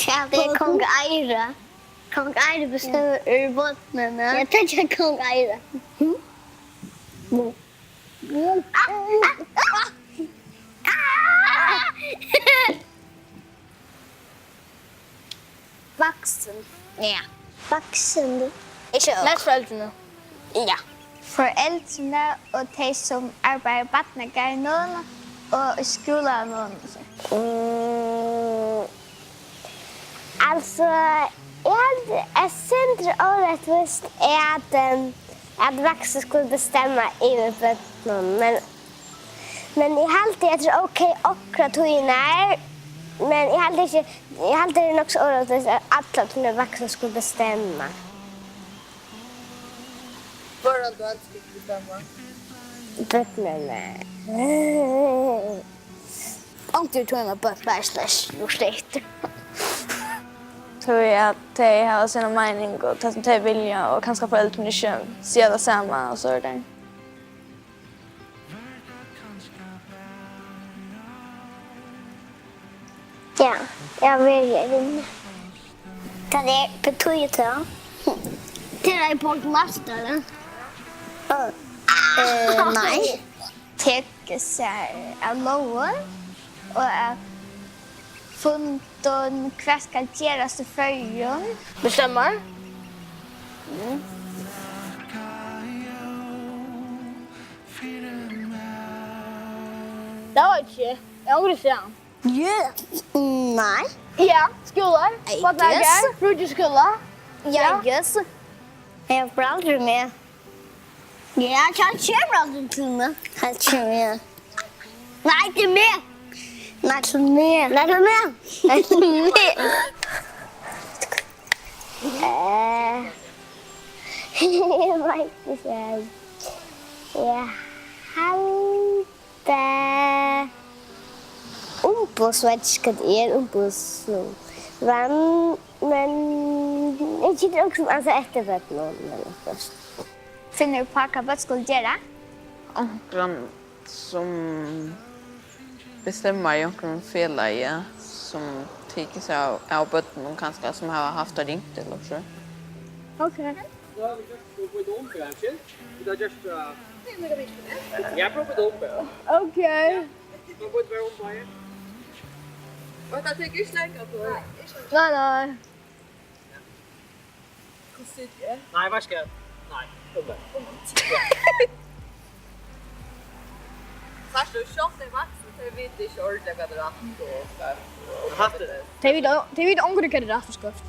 Ja, det är kong Eira. Kong Eira bestämmer ur bottnen. Jag tänker kong Eira. Vaksen. Ja. Vaksen. Mest föräldrarna. Ja. Foreldrene og de som arbeider i barnegarden og i skolen. Alltså, jag syns orättvist att vuxna skulle bestämma över barnen. Men jag hade det är okej akkurat hur är. Men jag hade det nog så orättvist att alla vuxna skulle bestämma. Bara du alltid skulle bestämma. Barnen. Om du tror att barn är Ursäkta. Tror jag att de har sina mening och det som de vill och kanske föräldrarna inte ser det samma och så där. Ja, jag vill. Kan det betyda? Det är borgmästaren. Nej. Täcker sig av loven och funden vad ska göras i följen. Bestemmar. Det var inte. Jag har inte sett. Ja. Nej. Ja, skolan. Vad lägger? Frukostskola. Ja, just. Jag får aldrig med. Ja, jag kan köra aldrig till mig. Han kör med. Nej, inte med. Nej, inte med. Nej, inte med. Inte med. Jag vet inte. Jag hade umboðsmaður umboðsmaður. Men jag tycker också att det är efterbötterna. Finner du på vad barn skulle göra? Någon som bestämmer i någon felläge som tycker sig av barnen kanske som har haft det ringt eller så. Okej. Då har vi just på ett omkring. Det är just jag provar det om. Okej. Då går det om på. Vad jag tycker inte lägga på. Nej. Nej, vad ska jag? Nej, kom där. Fast du shot i vaxen så vet inte ordentligt vad det är. Det Det vet ångre kan det rätt förskrift.